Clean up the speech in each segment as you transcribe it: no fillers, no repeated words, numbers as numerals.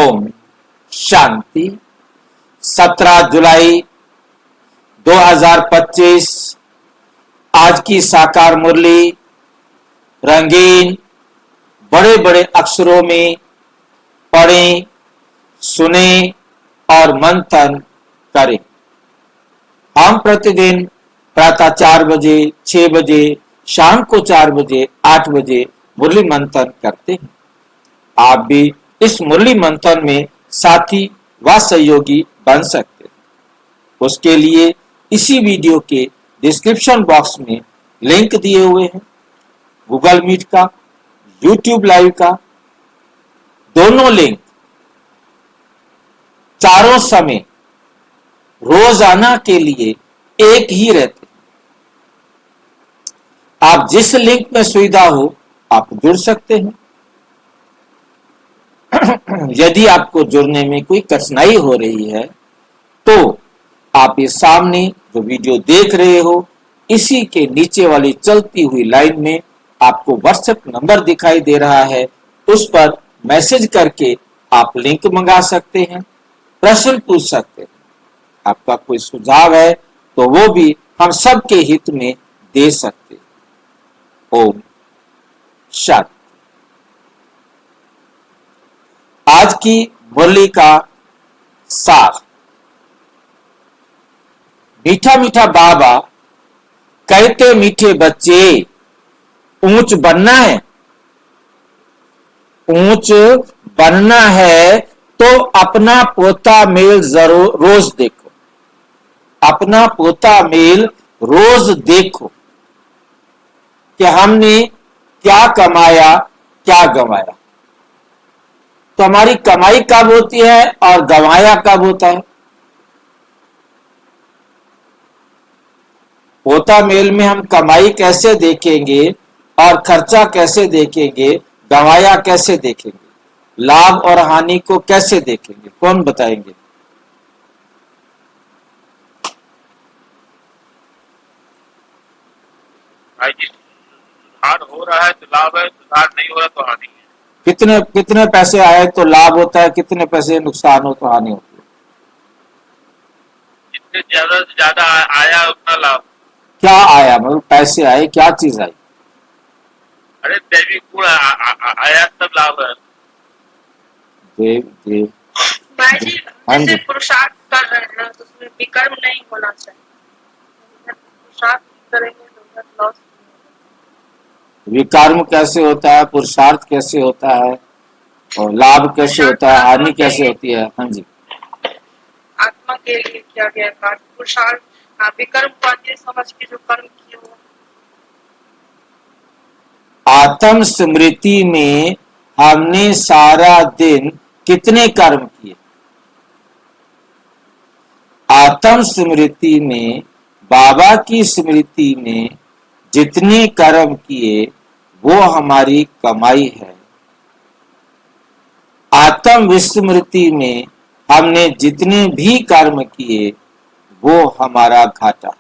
ओम शांति। 17 जुलाई 2025 आज की साकार मुरली रंगीन बड़े बड़े अक्षरों में पढ़ें, सुने और मंथन करें। हम प्रतिदिन प्रातः 4 बजे, 6 बजे, शाम को 4 बजे, 8 बजे मुरली मंथन करते हैं। आप भी इस मुरली मंथन में साथी व सहयोगी बन सकते हैं। उसके लिए इसी वीडियो के डिस्क्रिप्शन बॉक्स में लिंक दिए हुए हैं। गूगल मीट का, यूट्यूब लाइव का, दोनों लिंक चारों समय रोजाना के लिए एक ही रहते हैं। आप जिस लिंक में सुविधा हो आप जुड़ सकते हैं। यदि आपको जुड़ने में कोई कठिनाई हो रही है तो आप ये सामने जो वीडियो देख रहे हो इसी के नीचे वाली चलती हुई लाइन में आपको व्हाट्सएप नंबर दिखाई दे रहा है, उस पर मैसेज करके आप लिंक मंगा सकते हैं, प्रश्न पूछ सकते हैं। आपका कोई सुझाव है तो वो भी हम सबके हित में दे सकते हैं। ओम शांति। आज की मुरली का सार। मीठा मीठा बाबा कहते मीठे बच्चे ऊंच बनना है, ऊंच बनना है तो अपना पोता मेल जरूर रोज देखो। अपना पोता मेल रोज देखो कि हमने क्या कमाया क्या गंवाया। तो हमारी कमाई कब होती है और गंवाया कब होता है। पोता मेल में हम कमाई कैसे देखेंगे और खर्चा कैसे देखेंगे, गंवाया कैसे देखेंगे, लाभ और हानि को कैसे देखेंगे, कौन बताएंगे। भाई जी, सुधार हो रहा है तो लाभ है, सुधार नहीं हो रहा तो हानि है। कितने कितने पैसे आए तो लाभ होता है, कितने पैसे नुकसान हो तो हानि होती है। जितने ज्यादा से ज्यादा आया उतना लाभ। क्या आया मतलब पैसे आए, क्या चीज आई। अरे दैविक गुण आया तब लाभ है। देव देव भाई जी, हाँ जी। जैसे पुरुषार्थ कर रहे हैं तो उसमें विकर्म नहीं होना चाहिए। पुरुषार्थ करेंगे तो लॉस। विकर्म कैसे होता है, पुरुषार्थ कैसे होता है और लाभ कैसे होता है, हानि कैसे होती है। हाँ जी। आत्मा के लिए किया गया कार्य पुरुषार्थ। विकर्म को अन्य समझ के जो कर्म किए हो। आत्म स्मृति में हमने सारा दिन कितने कर्म किए। आत्म स्मृति में, बाबा की स्मृति में जितने कर्म किए वो हमारी कमाई है। आत्म विस्मृति में हमने जितने भी कर्म किए वो हमारा घाटा।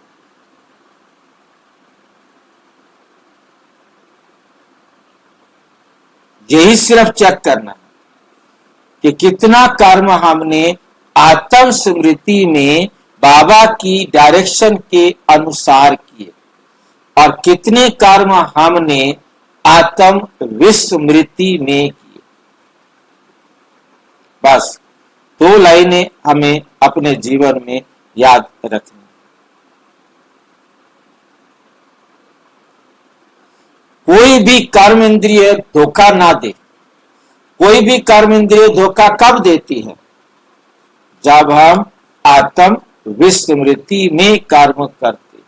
यही सिर्फ चेक करना है कि कितना कर्म हमने आत्म स्मृति में बाबा की डायरेक्शन के अनुसार किए और कितने कर्म हमने आत्म विस्मृति में किए। बस 2 लाइनें हमें अपने जीवन में याद रखनी। कोई भी कर्म इंद्रिय धोखा ना दे। कोई भी कर्म इंद्रिय धोखा कब देती है, जब हम आत्म विस्मृति में कर्म करते।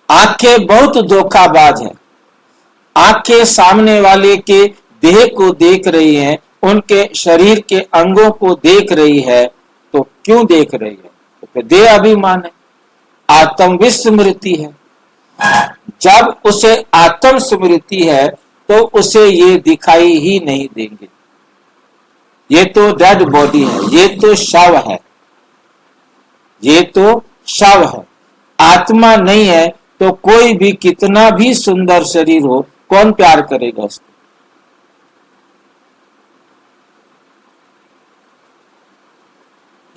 आंखें बहुत धोखाबाज है। आंखें सामने वाले के देह को देख रही हैं, उनके शरीर के अंगों को देख रही है, तो क्यों देख रही है, तो फिर देह अभिमान है, आत्म विस्मृति है। जब उसे आत्म स्मृति है तो उसे ये दिखाई ही नहीं देंगे। ये तो डेड बॉडी है, ये तो शव है, ये तो शव है। आत्मा नहीं है तो कोई भी कितना भी सुंदर शरीर हो, कौन प्यार करेगा उसको।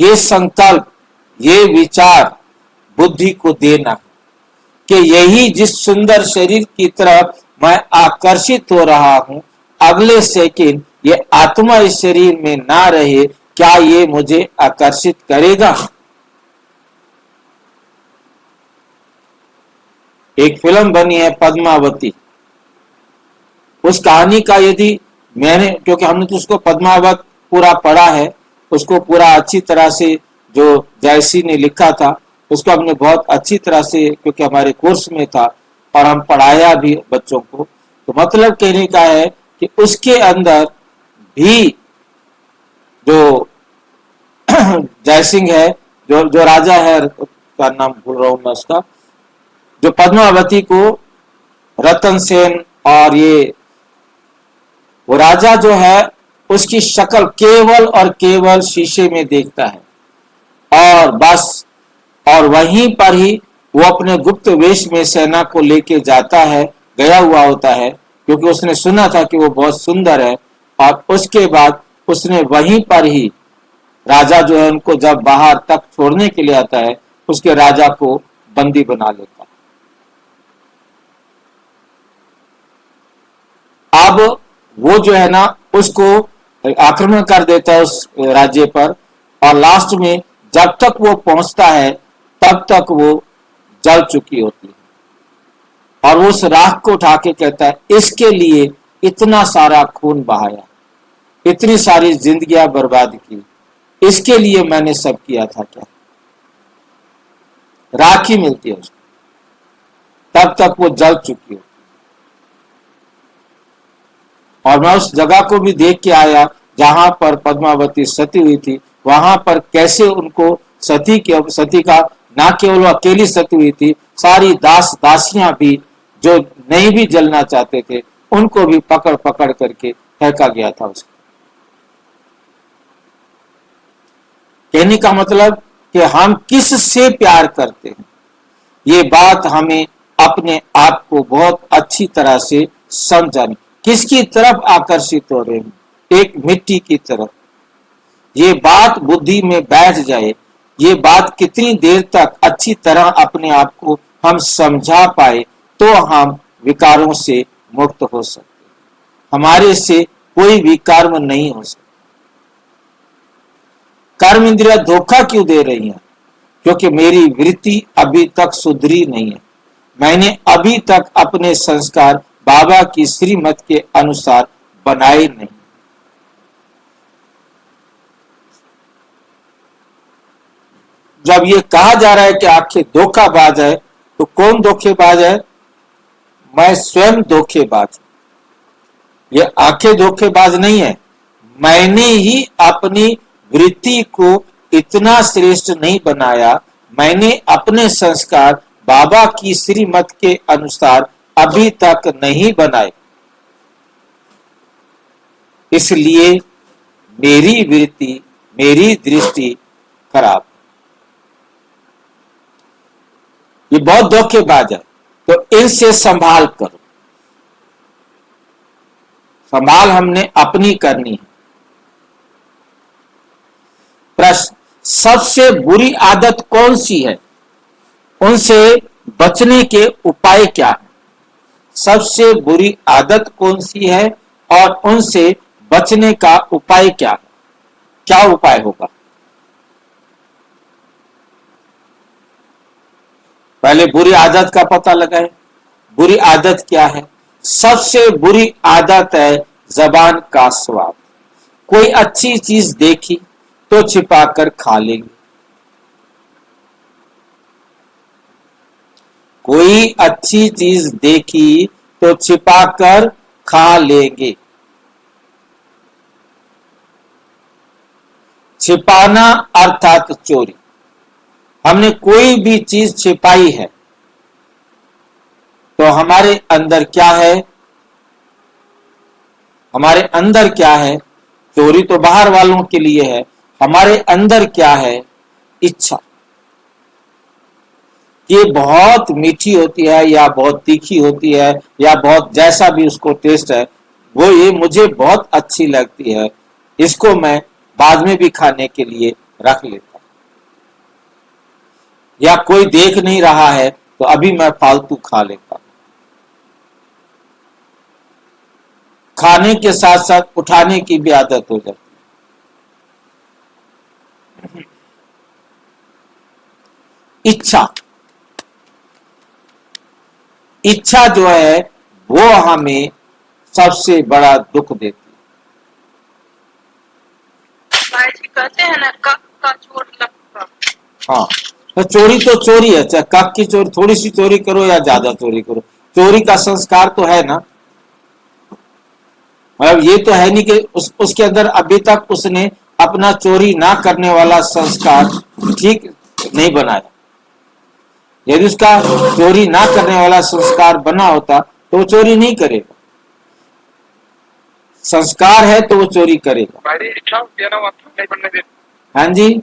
ये संकल्प, ये विचार बुद्धि को देना कि यही जिस सुंदर शरीर की तरफ मैं आकर्षित हो रहा हूं, अगले सेकंड ये आत्मा इस शरीर में ना रहे, क्या ये मुझे आकर्षित करेगा? एक फिल्म बनी है पद्मावती, उस कहानी का यदि मैंने, क्योंकि हमने तो उसको पद्मावत पूरा पढ़ा है, उसको पूरा अच्छी तरह से जो जयसी ने लिखा था उसको हमने बहुत अच्छी तरह से, क्योंकि हमारे कोर्स में था और हम पढ़ाया भी बच्चों को, तो मतलब कहने का है कि उसके अंदर भी जो जयसिंह है, जो राजा है, का नाम भूल रहा हूं मैं उसका, जो पद्मावती को रतन सेन और ये वो राजा जो है उसकी शक्ल केवल और केवल शीशे में देखता है और बस, और वहीं पर ही वो अपने गुप्त वेश में सेना को लेके जाता है, गया हुआ होता है, क्योंकि उसने सुना था कि वो बहुत सुंदर है। और उसके बाद उसने वहीं पर ही राजा जो है उनको जब बाहर तक छोड़ने के लिए आता है, उसके राजा को बंदी बना लेता है। अब वो जो है ना उसको आक्रमण कर देता है उस राज्य पर, और लास्ट में जब तक वो पहुंचता है तब तक वो जल चुकी होती है, और वो उस राख को उठा के कहता है, इसके लिए इतना सारा खून बहाया, इतनी सारी जिंदगियां बर्बाद की, इसके लिए मैंने सब किया था क्या? राख ही मिलती है उसको, तब तक वो जल चुकी होती। और मैं उस जगह को भी देख के आया जहां पर पद्मावती सती हुई थी, वहां पर कैसे उनको सती का ना केवल अकेली सती हुई थी, सारी दास दासियां भी जो नहीं भी जलना चाहते थे उनको भी पकड़ पकड़ करके फेंका गया था उसको। कहने का मतलब कि हम किस से प्यार करते हैं, ये बात हमें अपने आप को बहुत अच्छी तरह से समझानी। किसकी तरफ आकर्षित हो रहे हैं? एक मिट्टी की तरफ। ये बात बुद्धि में बैठ जाए, ये बात कितनी देर तक अच्छी तरह अपने आप को हम समझा पाए तो हम विकारों से मुक्त हो सकते, हमारे से कोई भी कर्म नहीं हो सकता। कर्म इंद्रिया धोखा क्यों दे रही हैं? क्योंकि मेरी वृत्ति अभी तक सुधरी नहीं है, मैंने अभी तक अपने संस्कार बाबा की श्रीमत के अनुसार बनाए नहीं। जब ये कहा जा रहा है कि आंखें धोखाबाज है, तो कौन धोखेबाज है? मैं स्वयं धोखेबाज। ये आंखें धोखेबाज नहीं है, मैंने ही अपनी वृत्ति को इतना श्रेष्ठ नहीं बनाया, मैंने अपने संस्कार बाबा की श्रीमत के अनुसार अभी तक नहीं बनाए, इसलिए मेरी वृत्ति, मेरी दृष्टि खराब। ये बहुत धोखेबाज है, तो इनसे संभाल करो। संभाल हमने अपनी करनी है। प्रश्न, सबसे बुरी आदत कौन सी है? उनसे बचने के उपाय क्या है? सबसे बुरी आदत कौन सी है और उनसे बचने का उपाय क्या है? क्या उपाय होगा? पहले बुरी आदत का पता लगाएं। बुरी आदत क्या है? सबसे बुरी आदत है जबान का स्वाद। कोई अच्छी चीज देखी तो छिपाकर खा लेंगे, कोई अच्छी चीज देखी तो छिपाकर खा लेंगे। छिपाना अर्थात चोरी। हमने कोई भी चीज छिपाई है तो हमारे अंदर क्या है? हमारे अंदर क्या है? चोरी तो बाहर वालों के लिए है, हमारे अंदर क्या है? इच्छा। ये बहुत मीठी होती है या बहुत तीखी होती है या बहुत जैसा भी उसको टेस्ट है, वो ये मुझे बहुत अच्छी लगती है, इसको मैं बाद में भी खाने के लिए रख लेता हूं। या कोई देख नहीं रहा है तो अभी मैं फालतू खा लेता हूं। खाने के साथ साथ उठाने की भी आदत हो जाती है। इच्छा जो है वो हमें सबसे बड़ा दुख देती है। भाई जी कहते हैं ना, कक का चोट लगता। हाँ, तो चोरी तो चोरी है, चाहे कक की चोरी, थोड़ी सी चोरी करो या ज्यादा चोरी करो, चोरी का संस्कार तो है ना। मतलब ये तो है नहीं कि उसके अंदर अभी तक उसने अपना चोरी ना करने वाला संस्कार ठीक नहीं बनाया। यदि उसका चोरी ना करने वाला संस्कार बना होता तो वो चोरी नहीं करेगा। संस्कार है तो वो चोरी करेगा। हमारी इच्छा होती है ना, वो अच्छा नहीं बनने देती। हाँ जी,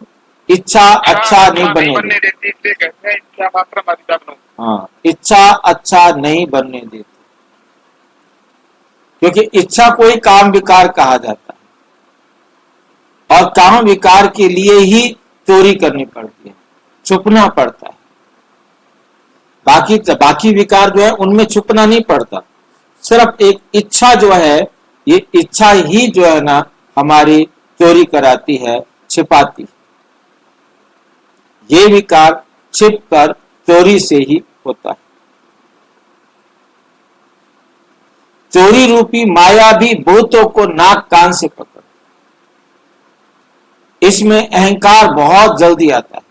इच्छा अच्छा नहीं बनने देती, इसलिए कहते हैं इच्छा मात्र अधिकम। हाँ, इच्छा अच्छा नहीं बनने देती, क्योंकि इच्छा कोई काम विकार कहा जाता है और काम विकार के लिए ही चोरी करनी पड़ती है, छुपना पड़ता है। बाकी विकार जो है उनमें छुपना नहीं पड़ता। सिर्फ एक इच्छा जो है, ये इच्छा ही जो है ना हमारी चोरी कराती है, छिपाती है। ये विकार छिप कर चोरी से ही होता है। चोरी रूपी माया भी भूतों को नाक कान से पकड़, इसमें अहंकार बहुत जल्दी आता है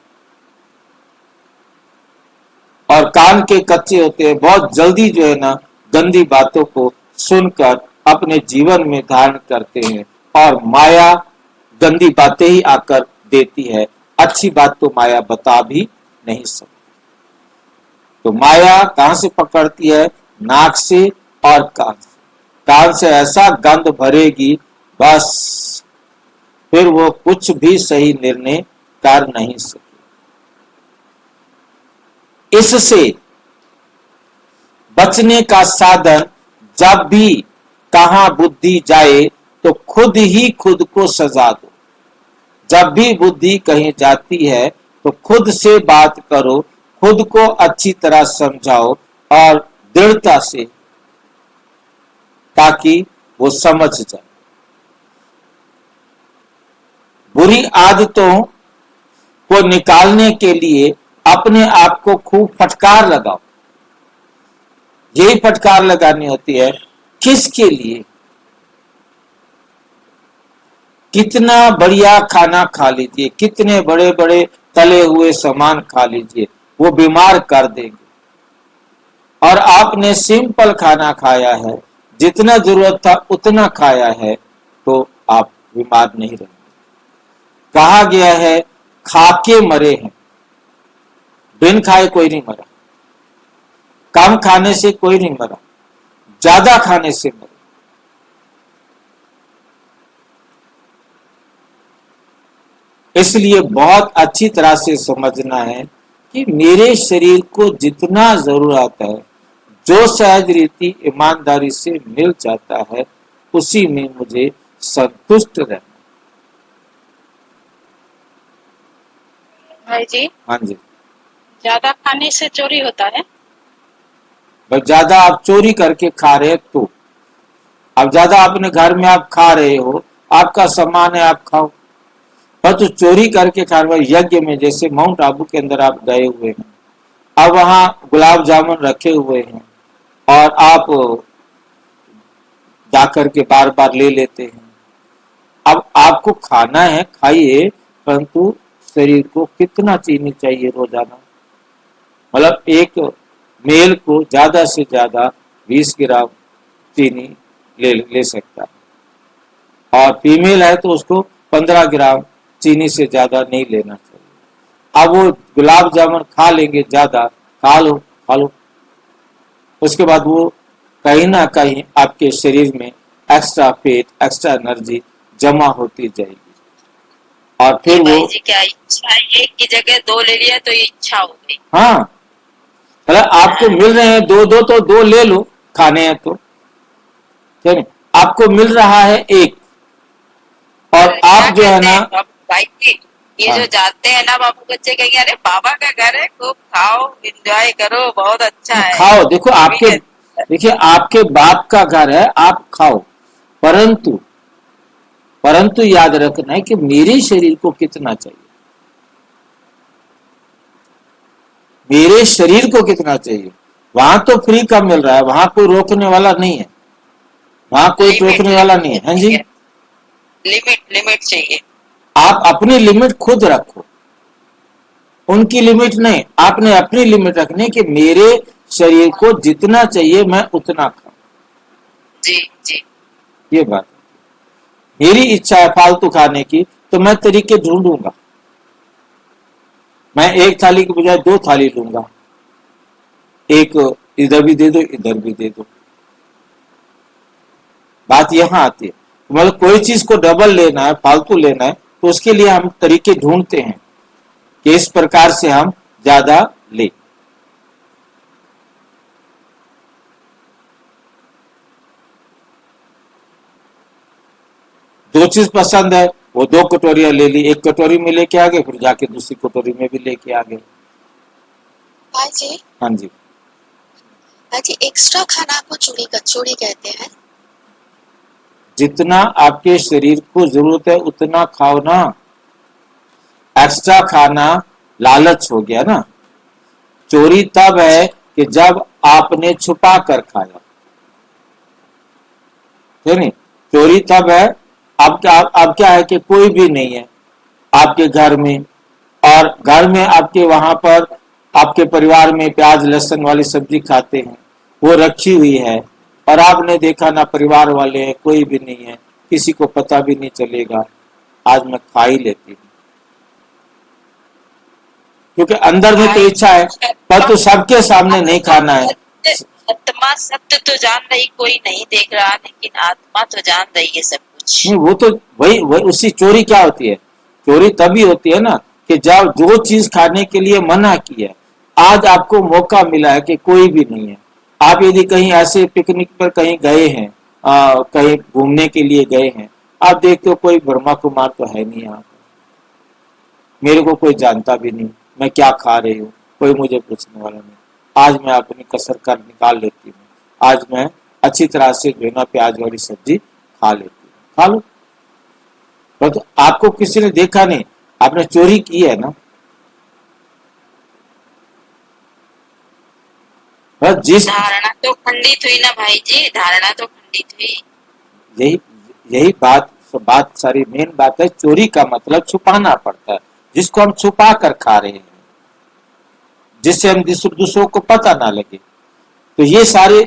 और कान के कच्चे होते हैं, बहुत जल्दी जो है ना गंदी बातों को सुनकर अपने जीवन में धारण करते हैं और माया गंदी बातें ही आकर देती है, अच्छी बात तो माया बता भी नहीं सकती। तो माया कहां से पकड़ती है? नाक से और कान से। कान से ऐसा गंध भरेगी बस फिर वो कुछ भी सही निर्णय कर नहीं सके। इससे बचने का साधन, जब भी कहां बुद्धि जाए तो खुद ही खुद को सजा दो। जब भी बुद्धि कहीं जाती है तो खुद से बात करो, खुद को अच्छी तरह समझाओ और दृढ़ता से, ताकि वो समझ जाए। बुरी आदतों को निकालने के लिए अपने आप को खूब फटकार लगाओ। यही फटकार लगानी होती है। किसके लिए? कितना बढ़िया खाना खा लीजिए, कितने बड़े बड़े तले हुए सामान खा लीजिए, वो बीमार कर देंगे। और आपने सिंपल खाना खाया है, जितना जरूरत था उतना खाया है, तो आप बीमार नहीं रहेंगे। कहा गया है खाके मरे हैं, बिन खाए कोई नहीं मरा। कम खाने से कोई नहीं मरा, ज्यादा खाने से मरे। इसलिए बहुत अच्छी तरह से समझना है कि मेरे शरीर को जितना जरूरत है, जो सहज रीति ईमानदारी से मिल जाता है, उसी में मुझे संतुष्ट रहना। भाई जी, हाँ जी, ज्यादा खाने से चोरी होता है? भाई ज्यादा आप चोरी करके खा रहे हैं तो, अब ज्यादा अपने घर में आप खा रहे हो, आपका सामान है, आप खाओ। पर तो चोरी करके खा रहे, यज्ञ में जैसे माउंट आबू के अंदर आप गए हुए हैं, अब वहां गुलाब जामुन रखे हुए हैं और आप जाकर के बार बार ले लेते हैं। अब आपको खाना है, खाइए, परंतु शरीर को कितना चीनी चाहिए रोजाना? मतलब एक मेल को ज्यादा से ज्यादा 20 ग्राम चीनी ले सकता है और फीमेल है तो उसको 15 ग्राम चीनी से ज्यादा नहीं लेना चाहिए। अब वो गुलाब जामुन खा लेंगे, ज्यादा खा लो, उसके बाद वो कहीं ना कहीं आपके शरीर में एक्स्ट्रा फैट, एक्स्ट्रा एनर्जी जमा होती जाएगी और फिर वो क्या इच्छा एक की जगह दो ले लिया तो इच्छा हो गई। हाँ, मतलब आपको मिल रहे हैं दो तो दो ले लो, खाने हैं तो। आपको मिल रहा है एक, और आप जो है ना, भाई जी ये हाँ। जो जाते हैं ना बाबू, बच्चे कहेंगे अरे बाबा का घर है, खूब खाओ, एंजॉय करो, बहुत अच्छा है। खाओ, देखो ये भी आपके, कहते हैं। देखिए आपके बाप का घर है, आप खाओ, परंतु परंतु याद रखना है कि मेरे शरीर को कितना चाहिए, मेरे शरीर को कितना चाहिए। वहां तो फ्री का मिल रहा है, वहां कोई रोकने वाला नहीं है, वहां कोई रोकने वाला नहीं है। हाँ जी, लिमिट लिमिट चाहिए। आप अपनी लिमिट खुद रखो, उनकी लिमिट नहीं, आपने अपनी लिमिट रखनी कि मेरे शरीर को जितना चाहिए मैं उतना खाऊं। जी जी। ये बात, मेरी इच्छा है फालतू खाने की तो मैं तरीके ढूंढूंगा, मैं एक थाली की बजाय 2 थाली लूंगा, एक इधर भी दे दो इधर भी दे दो। बात यहां आती है, मतलब कोई चीज को डबल लेना है, फालतू लेना है, तो उसके लिए हम तरीके ढूंढते हैं कि इस प्रकार से हम ज्यादा ले। दो चीज पसंद है, वो 2 कटोरियां ले ली, एक कटोरी में लेके आ गए, फिर जाके दूसरी कटोरी में भी लेके आ गए। हाँ जी। हाँ जी, हाँ जी, एक्स्ट्रा खाना को चूड़ी कचौड़ी कहते हैं। जितना आपके शरीर को जरूरत है उतना खाओ ना, एक्स्ट्रा खाना लालच हो गया ना। चोरी तब है कि जब आपने छुपा कर खाया, है नहीं? चोरी तब है, अब क्या है कि कोई भी नहीं है आपके घर में, और घर में आपके वहां पर आपके परिवार में प्याज लहसुन वाली सब्जी खाते हैं, वो रखी हुई है, और आपने देखा ना परिवार वाले हैं, कोई भी नहीं है, किसी को पता भी नहीं चलेगा, आज मैं खा ही लेती हूँ, क्योंकि अंदर में तो इच्छा है, पर तो सबके सामने नहीं खाना है। आत्मा सत्य तो जान रही, कोई नहीं देख रहा, लेकिन आत्मा तो जान रही है सब कुछ। नहीं, वो तो वही उसी चोरी क्या होती है, चोरी तभी होती है ना कि जब जो चीज खाने के लिए मना किया, आज आपको मौका मिला है कि कोई भी नहीं है, आप यदि कहीं ऐसे पिकनिक पर कहीं गए हैं, कहीं घूमने के लिए गए हैं, आप देखते हो कोई ब्रह्मा कुमार तो है नहीं यहाँ पर, मेरे को कोई जानता भी नहीं, मैं क्या खा रही हूँ, कोई मुझे पूछने वाला नहीं, आज मैं अपनी कसर कर निकाल लेती हूँ, आज मैं अच्छी तरह से जो है ना प्याज वाली सब्जी खा लेती हूँ, खा लो। तो आपको किसी ने देखा नहीं, आपने चोरी की है ना। बस जिस, धारणा तो खंडित हुई ना भाई जी, धारणा तो खंडित हुई। यही यही बात सारी मेन बात है, चोरी का मतलब छुपाना पड़ता है, जिसको हम छुपा कर खा रहे हैं, जिससे हम दूसरों को पता ना लगे। तो ये सारे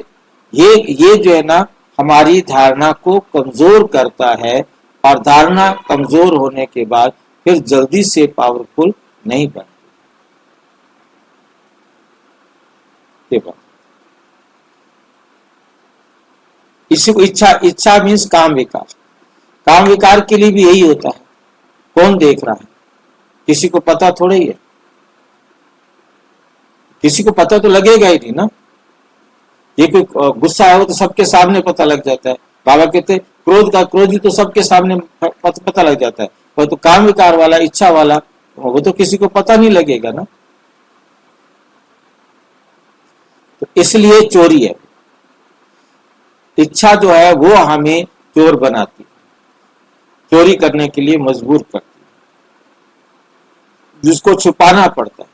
ये जो है ना हमारी धारणा को कमजोर करता है, और धारणा कमजोर होने के बाद फिर जल्दी से पावरफुल नहीं बनती। इसी को इच्छा मीन्स काम विकार, काम विकार के लिए भी यही होता है, कौन देख रहा है, किसी को पता थोड़ा ही है, किसी को पता तो लगेगा ही नहीं ना। ये कोई गुस्सा है वो तो सबके सामने पता लग जाता है, बाबा कहते क्रोधी तो सबके सामने पता लग जाता है, पर तो काम विकार वाला, इच्छा वाला, वो तो किसी को पता नहीं लगेगा ना। तो इसलिए चोरी है, इच्छा जो है वो हमें चोर बनाती है, चोरी करने के लिए मजबूर करती है, जिसको छुपाना पड़ता है।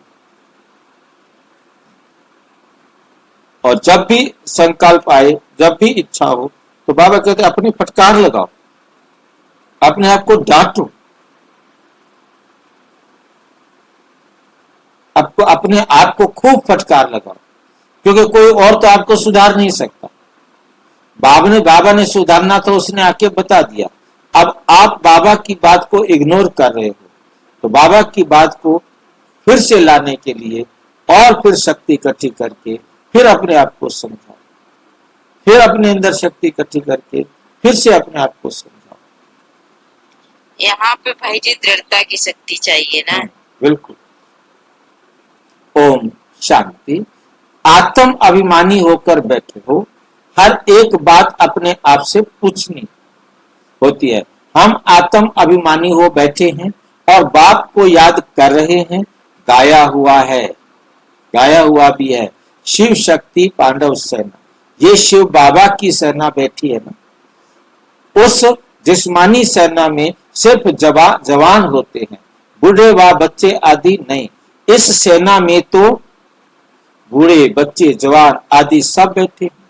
और जब भी संकल्प आए, जब भी इच्छा हो, तो बाबा कहते हैं अपनी फटकार लगाओ, अपने आप को डांटो, आपको अपने आप को खूब फटकार लगाओ, क्योंकि कोई और तो आपको सुधार नहीं सकता। बाबा ने सुधारना था, उसने आके बता दिया। अब आप बाबा की बात को इग्नोर कर रहे हो, तो बाबा की बात को फिर से लाने के लिए और फिर शक्ति इकट्ठी करके फिर अपने आप को समझाओ, फिर अपने अंदर शक्ति इकट्ठी करके फिर से अपने आप को समझाओ। यहाँ पे भाई जी दृढ़ता की शक्ति चाहिए ना। बिल्कुल। ओम शांति। आत्म अभिमानी होकर बैठे हो, हर एक बात अपने आप से पूछनी होती है। हम आत्म अभिमानी हो बैठे हैं, और बाप को याद कर रहे हैं, गाया हुआ भी है, शिव शक्ति पांडव सेना। ये शिव बाबा की सेना बैठी है ना, उस जिस्मानी सेना में सिर्फ जवान होते हैं, बूढ़े व बच्चे आदि नहीं। इस सेना में तो बूढ़े बच्चे जवान आदि सब बैठे हैं।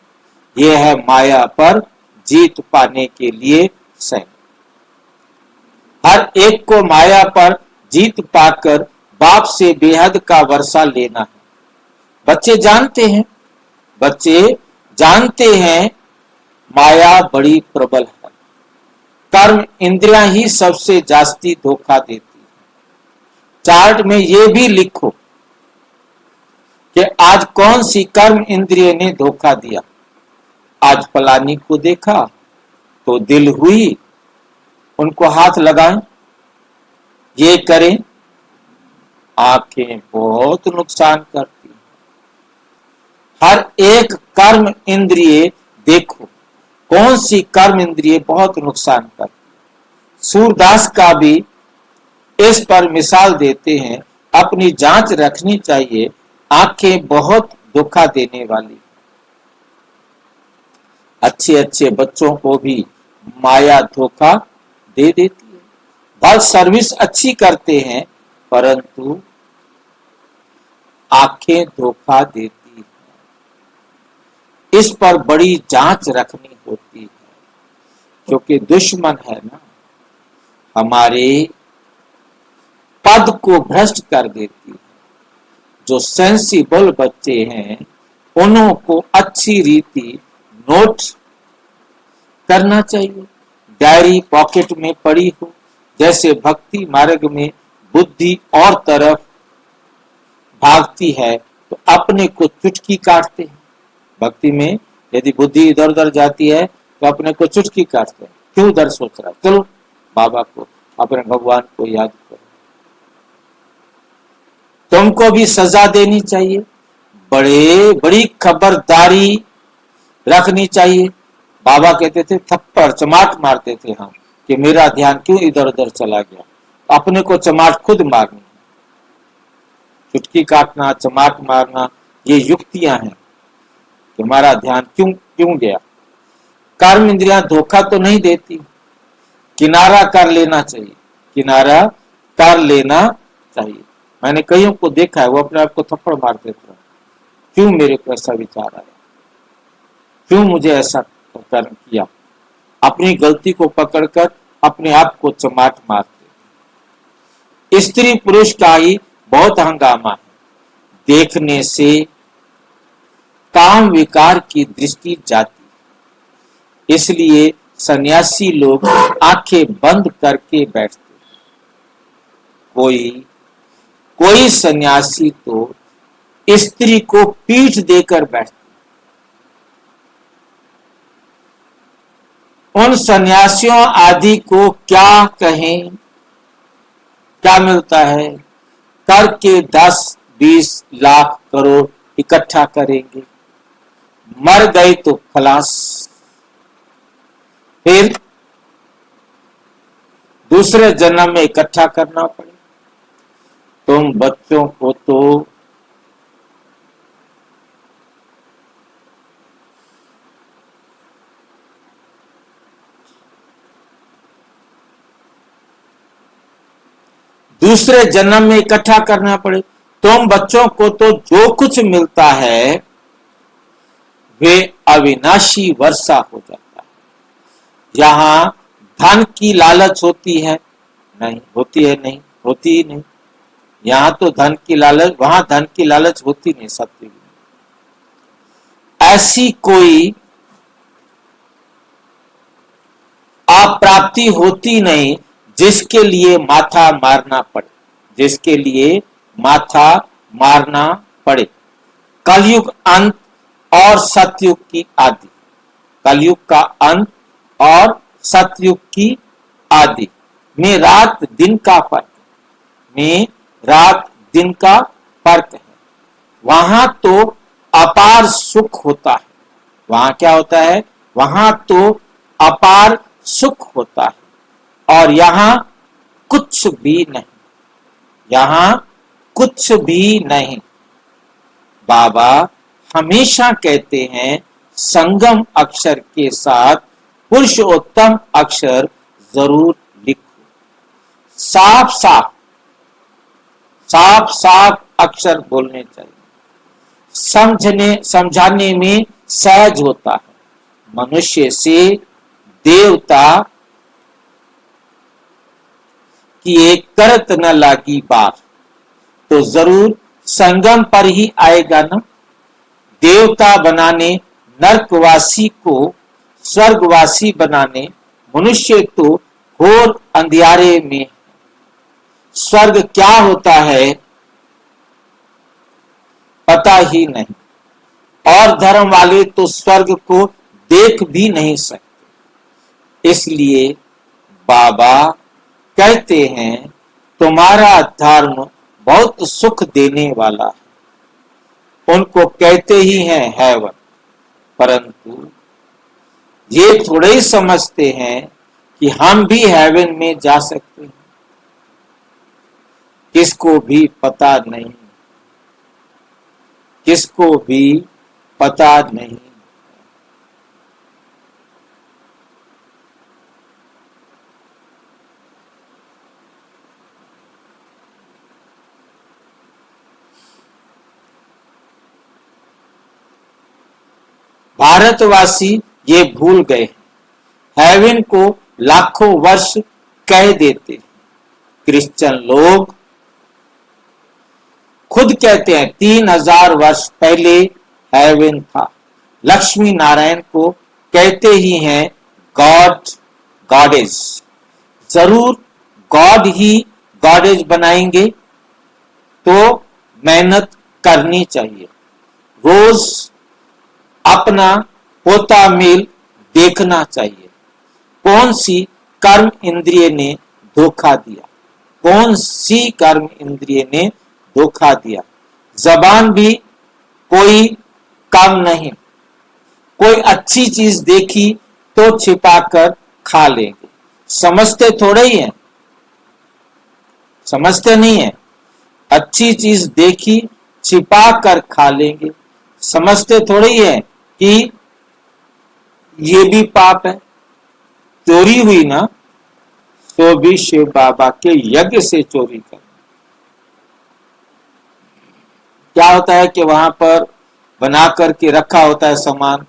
यह है माया पर जीत पाने के लिए सेना। हर एक को माया पर जीत पाकर बाप से बेहद का वर्षा लेना है। बच्चे जानते हैं माया बड़ी प्रबल है। कर्म इंद्रियां ही सबसे जास्ती धोखा देती है। चार्ट में ये भी लिखो कि आज कौन सी कर्म इंद्रिय ने धोखा दिया। आज फलानी को देखा तो दिल हुई, उनको हाथ लगाएं, ये करें। आंखें बहुत नुकसान करती हैं। हर एक कर्म इंद्रिय देखो कौन सी कर्म इंद्रिय बहुत नुकसान करती। सूरदास का भी इस पर मिसाल देते हैं, अपनी जांच रखनी चाहिए। आंखें बहुत धोखा देने वाली। अच्छे बच्चों को भी माया धोखा दे देती है। बहुत सर्विस अच्छी करते हैं परंतु आंखें धोखा देती हैं। इस पर बड़ी जांच रखनी होती है, क्योंकि दुश्मन है ना, हमारे पद को भ्रष्ट कर देती है। जो सेंसिबल बच्चे हैं उन्हों को अच्छी रीति नोट करना चाहिए। डायरी पॉकेट में पड़ी हो। जैसे भक्ति मार्ग में बुद्धि और तरफ भागती है तो अपने को चुटकी काटते हैं। भक्ति में यदि बुद्धि इधर उधर जाती है तो अपने को चुटकी काटते हैं। क्यों उधर सोच रहा है, चलो बाबा को, अपने भगवान को याद करो। तुमको भी सजा देनी चाहिए, बड़ी खबरदारी रखनी चाहिए। बाबा कहते थे थप्पड़ चमाट मारते थे हम कि मेरा ध्यान क्यों इधर उधर चला गया। अपने को चमाट खुद मारनी है। चुटकी काटना, चमाट मारना, ये युक्तियां हैं कि हमारा ध्यान क्यों गया। कर्म इंद्रियां धोखा तो नहीं देती। किनारा कर लेना चाहिए। मैंने कईयों को देखा है, वो अपने आप को थप्पड़ मार देते हैं। क्यों मेरे को ऐसा विचार आया, क्यों मुझे ऐसा कर्म किया। अपनी गलती को पकड़कर अपने आप को चमाट मारते। स्त्री पुरुष का ही बहुत हंगामा है। देखने से काम विकार की दृष्टि जाती, इसलिए सन्यासी लोग आंखें बंद करके बैठते। कोई सन्यासी तो स्त्री को पीठ देकर बैठते। उन सन्यासियों आदि को क्या कहें, क्या मिलता है। करके 10-20 लाख करोड़ इकट्ठा करेंगे, मर गए तो खलास। फिर दूसरे जन्म में इकट्ठा करना पड़े। तुम बच्चों को तो दूसरे जन्म में इकट्ठा करना पड़े। तुम बच्चों को तो जो कुछ मिलता है वे अविनाशी वर्षा हो जाता है। यहाँ धन की लालच होती है नहीं, होती है नहीं, होती ही नहीं। यहाँ तो धन की लालच, वहां धन की लालच होती नहीं। सत्य ऐसी कोई अप्राप्ति होती नहीं जिसके लिए माथा मारना पड़े। कलयुग अंत और सतयुग की आदि, कलयुग का अंत और सतयुग की आदि में रात दिन का फर्क है। वहां तो अपार सुख होता है। वहां क्या होता है, वहां तो अपार सुख होता है और यहाँ कुछ भी नहीं, यहाँ कुछ भी नहीं। बाबा हमेशा कहते हैं संगम अक्षर के साथ पुरुषोत्तम अक्षर जरूर लिखो। साफ साफ साफ साफ अक्षर बोलने चाहिए। समझाने में सहज होता है। मनुष्य से देवता की एक करत न लागी बात, तो जरूर संगम पर ही आएगा ना। देवता बनाने नरकवासी को स्वर्गवासी बनाने मनुष्य तो घोर अंधियारे में। स्वर्ग क्या होता है पता ही नहीं, और धर्म वाले तो स्वर्ग को देख भी नहीं सकते। इसलिए बाबा कहते हैं तुम्हारा धर्म बहुत सुख देने वाला है। उनको कहते ही हैं हैवन, परंतु ये थोड़े ही समझते हैं कि हम भी हेवन में जा सकते हैं। किसको भी पता नहीं, किसको भी पता नहीं। भारतवासी ये भूल गए, हेवन को लाखों वर्ष कह देते। क्रिश्चियन लोग खुद कहते हैं 3000 वर्ष पहले हेवन था। लक्ष्मी नारायण को कहते ही हैं गॉड गॉडेज। जरूर गॉड ही गॉडेज बनाएंगे, तो मेहनत करनी चाहिए। रोज अपना होता मेल देखना चाहिए। कौन सी कर्म इंद्रिय ने धोखा दिया, कौन सी कर्म इंद्रिय ने धोखा दिया। जबान भी कोई काम नहीं। कोई अच्छी चीज देखी तो छिपाकर खा लेंगे। समझते थोड़े ही हैं, समझते नहीं है। अच्छी चीज देखी छिपा कर खा लेंगे। समझते थोड़े ही है कि ये भी पाप है। चोरी हुई ना तो भी शिव बाबा के यज्ञ से चोरी कर। क्या होता है कि वहां पर बना करके रखा होता है सामान,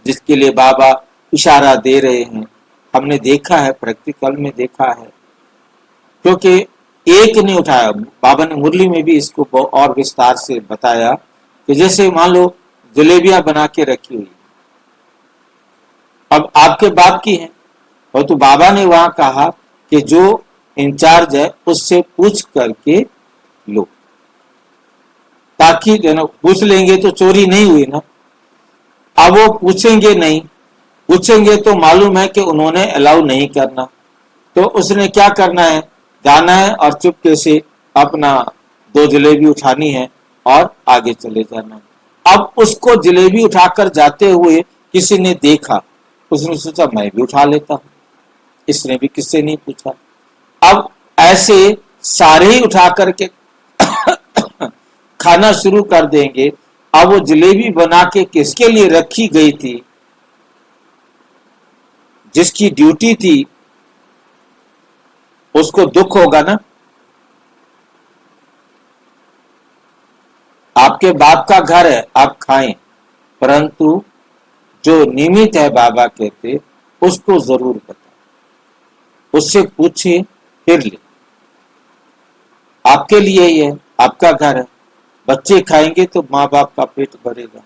जिसके लिए बाबा इशारा दे रहे हैं। हमने देखा है, प्रैक्टिकल में देखा है, क्योंकि एक नहीं उठाया। बाबा ने मुरली में भी इसको और विस्तार से बताया कि जैसे मान लो जलेबियां बना के रखी हुई, अब आपके बाप की है, और तो बाबा ने वहां कहा कि जो इंचार्ज है उससे पूछ करके लो, ताकि पूछ लेंगे तो चोरी नहीं हुई ना। अब वो पूछेंगे नहीं, पूछेंगे तो मालूम है कि उन्होंने अलाउ नहीं करना, तो उसने क्या करना है, जाना है और चुपके से अपना 2 जलेबी उठानी है और आगे चले जाना है। अब उसको जलेबी उठाकर जाते हुए किसी ने देखा, उसने सोचा मैं भी उठा लेता हूं, इसने भी किससे नहीं पूछा। अब ऐसे सारे ही उठा करके खाना शुरू कर देंगे। अब वो जलेबी बना के किसके लिए रखी गई थी, जिसकी ड्यूटी थी, उसको दुख होगा ना। आपके बाप का घर है, आप खाएं, परंतु जो निमित्त है बाबा कहते उसको जरूर बताएं, उससे पूछे फिर ले। आपके लिए ही है, आपका घर है। बच्चे खाएंगे तो माँ बाप का पेट भरेगा।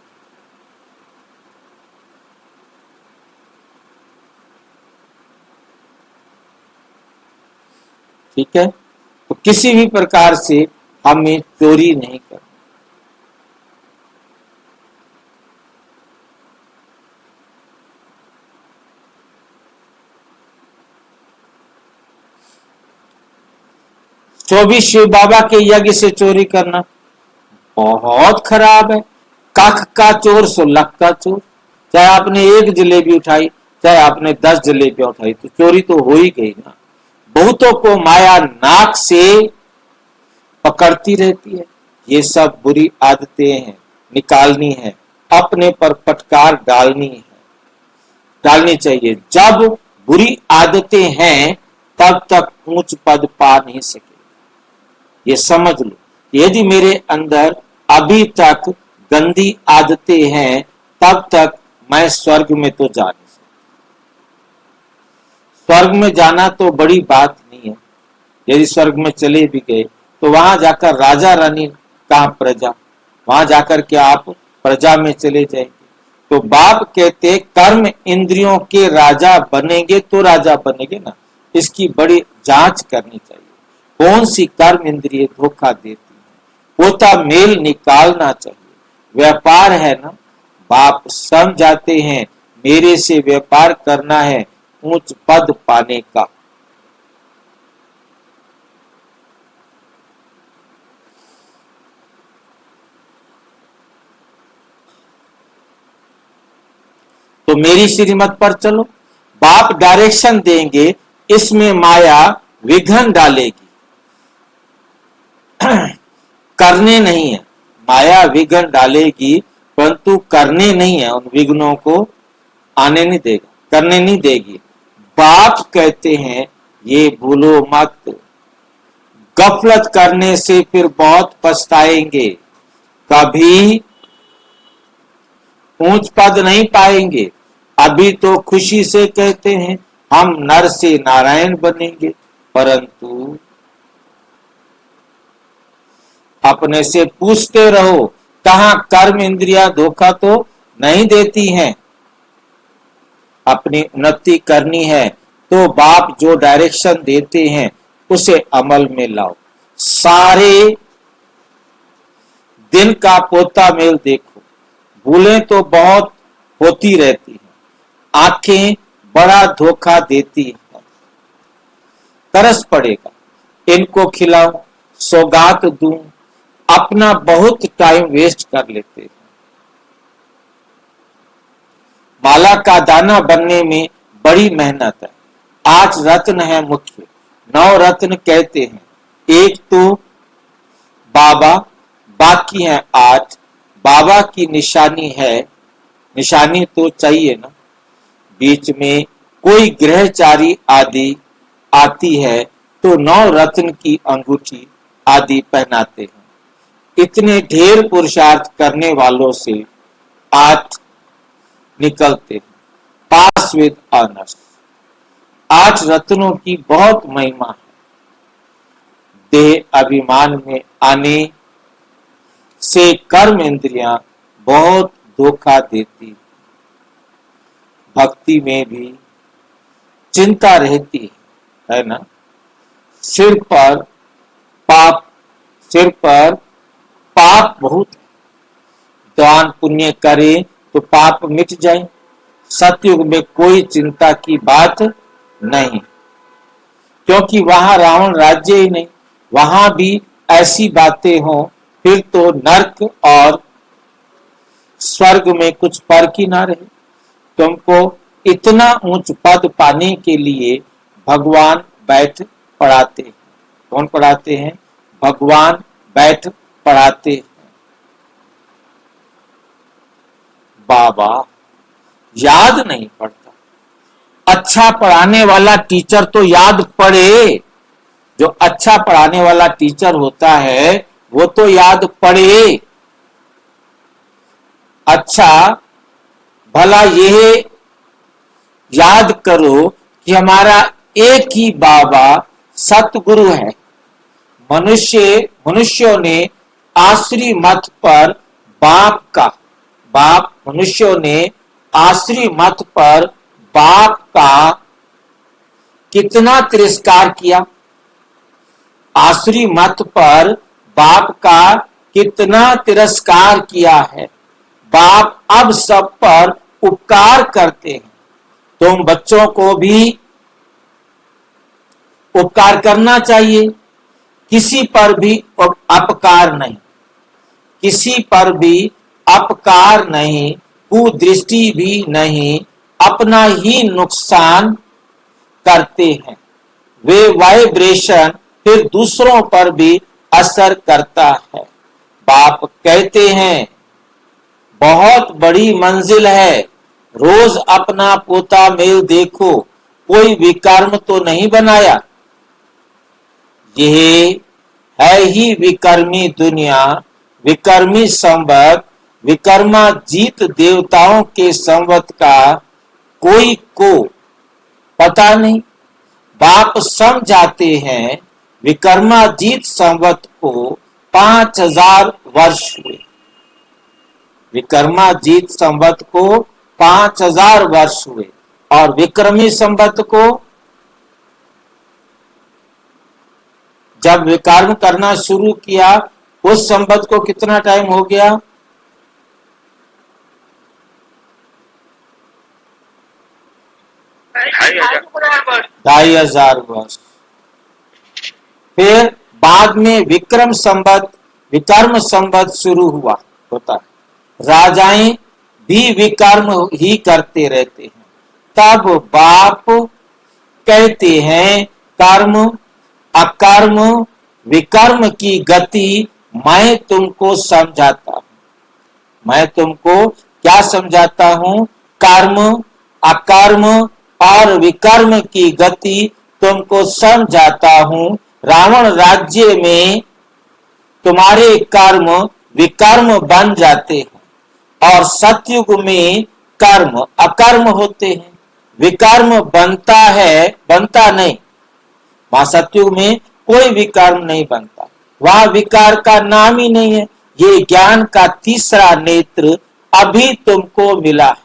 ठीक है, तो किसी भी प्रकार से हमें चोरी नहीं करनी। चौबीस शिव बाबा के यज्ञ से चोरी करना बहुत खराब है। कख का चोर सो लख का चोर। चाहे आपने 1 जलेबी उठाई, चाहे आपने 10 जलेबियां उठाई, तो चोरी तो हो ही गई ना। बहुतों को माया नाक से पकड़ती रहती है। ये सब बुरी आदतें हैं, निकालनी है, अपने पर फटकार डालनी चाहिए। जब बुरी आदतें हैं तब तक ऊंच पद पा नहीं सके। ये समझ लो, यदि मेरे अंदर अभी तक गंदी आदतें हैं तब तक मैं स्वर्ग में तो जा नहीं सकता। स्वर्ग में जाना तो बड़ी बात नहीं है। यदि स्वर्ग में चले भी गए तो वहां जाकर राजा रानी कहां प्रजा, वहां जाकर के आप प्रजा में चले जाएंगे। तो बाप कहते कर्म इंद्रियों के राजा बनेंगे तो राजा बनेंगे ना, इसकी बड़ी जांच करनी चाहिए। कौन सी कर्म इंद्रिय धोखा देती है, होता मेल निकालना चाहिए। व्यापार है ना, बाप समझाते हैं मेरे से व्यापार करना है ऊंच पद पाने का। तो मेरी श्रीमत पर चलो, बाप डायरेक्शन देंगे, इसमें माया विघ्न डालेगी। करने नहीं है, माया विघ्न डालेगी परंतु करने नहीं है, उन विघ्नों को आने नहीं देगा, करने नहीं देगी। बाप कहते हैं ये भूलो मत, गफलत करने से फिर बहुत पछताएंगे, कभी ऊंच पद नहीं पाएंगे। अभी तो खुशी से कहते हैं हम नर से नारायण बनेंगे, परंतु अपने से पूछते रहो कहां कर्म इंद्रियां धोखा तो नहीं देती हैं। अपनी उन्नति करनी है तो बाप जो डायरेक्शन देते हैं उसे अमल में लाओ। सारे दिन का पोता मेल देखो, भूलें तो बहुत होती रहती हैं, आंखें बड़ा धोखा देती हैं। तरस पड़ेगा, इनको खिलाऊं, सौगात दूं, अपना बहुत टाइम वेस्ट कर लेते हैं। माला का दाना बनने में बड़ी मेहनत है। 8 रत्न है मुख्य, 9 रत्न कहते हैं। एक तो बाबा, बाकी है 8। बाबा की निशानी है, निशानी तो चाहिए ना। बीच में कोई ग्रहचारी आदि आती है तो 9 रत्न की अंगूठी आदि पहनाते हैं। इतने ढेर पुरुषार्थ करने वालों से 8 निकलते हैं, पास विद ऑनर्स। 8 रत्नों की बहुत महिमा है। देह अभिमान में आने से कर्म इंद्रियां बहुत धोखा देती, भक्ति में भी चिंता रहती है ना। सिर पर पाप बहुत है, दान पुण्य करें तो पाप मिट जाए। सतयुग में कोई चिंता की बात नहीं, क्योंकि वहां रावण राज्य ही नहीं। वहां भी ऐसी बातें हों फिर तो नरक और स्वर्ग में कुछ फर्क ही ना रहे। तुमको इतना ऊंच पद पाने के लिए भगवान बैठ पढ़ाते हैं। कौन पढ़ाते हैं? भगवान बैठ पढ़ाते हैं। बाबा याद नहीं पड़ता। अच्छा पढ़ाने वाला टीचर तो याद पड़े, जो अच्छा पढ़ाने वाला टीचर होता है वो तो याद पड़े। अच्छा भला यह याद करो कि हमारा एक ही बाबा सतगुरु है। मनुष्यों ने आश्री मत पर मनुष्यों ने आश्री मत पर बाप का कितना तिरस्कार किया। आश्री मत पर बाप का कितना तिरस्कार किया है। बाप अब सब पर उपकार करते हैं। तुम बच्चों को भी उपकार करना चाहिए, किसी पर भी अपकार नहीं, किसी पर भी अपकार नहीं, कुदृष्टि भी नहीं, अपना ही नुकसान करते हैं। वे वाइब्रेशन फिर दूसरों पर भी असर करता है। बाप कहते हैं बहुत बड़ी मंजिल है, रोज अपना पोता मेल देखो, कोई विकर्म तो नहीं बनाया। यह है ही विकर्मी दुनिया, विकर्मी संवत, विकर्माजीत देवताओं के संवत का कोई को पता नहीं। बाप समझाते हैं विकर्माजीत संवत को 5000 वर्ष हुए। विकर्माजीत संवत को 5000 वर्ष हुए और विक्रमी संवत को जब विकर्म करना शुरू किया उस संवत को कितना टाइम हो गया? 2500 वर्ष। फिर बाद में विक्रम संवत, विकर्म संवत शुरू हुआ होता है। राजाएं भी विकर्म ही करते रहते हैं। तब बाप कहते हैं कर्म अकर्म विकर्म की गति मैं तुमको समझाता हूं। मैं तुमको क्या समझाता हूं? कर्म अकर्म और विकर्म की गति तुमको समझाता हूं। रावण राज्य में तुम्हारे कर्म विकर्म बन जाते हैं और सतयुग में कर्म अकर्म होते हैं। विकर्म बनता नहीं। वहां सतयुग में कोई विकर्म नहीं बनता, वहां विकार का नाम ही नहीं है। ये ज्ञान का तीसरा नेत्र अभी तुमको मिला है।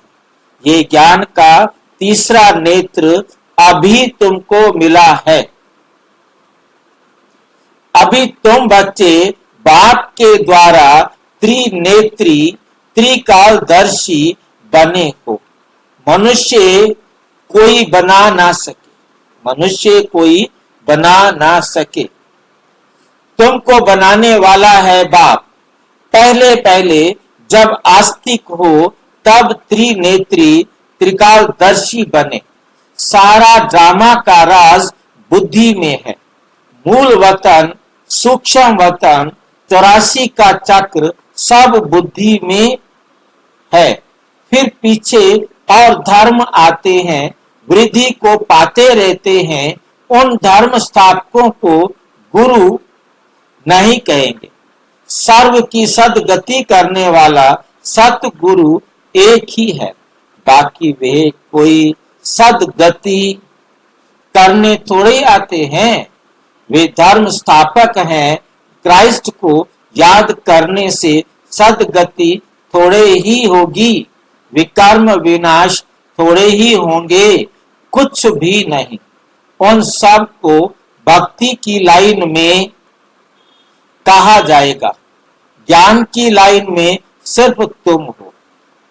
ये ज्ञान का तीसरा नेत्र अभी तुमको मिला है। अभी तुम बच्चे बाप के द्वारा त्रिनेत्री त्रिकालदर्शी बने हो। मनुष्य कोई बना ना सके, मनुष्य कोई बना ना सके। तुमको बनाने वाला है बाप। पहले पहले जब आस्तिक हो तब त्रिनेत्री त्रिकालदर्शी बने। सारा ड्रामा का राज बुद्धि में है। मूल वतन सूक्ष्म वतन 84 का चक्र सब बुद्धि में है। फिर पीछे और धर्म आते हैं, वृद्धि को पाते रहते हैं। उन धर्म स्थापकों को गुरु नहीं कहेंगे। सर्व की सदगति करने वाला सतगुरु एक ही है। बाकी वे कोई सदगति करने थोड़े आते हैं। वे धर्म स्थापक हैं। क्राइस्ट को याद करने से सदगति थोड़े ही होगी, विकर्म विनाश थोड़े ही होंगे, कुछ भी नहीं। उन सब को भक्ति की लाइन में कहा जाएगा। ज्ञान की लाइन में सिर्फ तुम हो।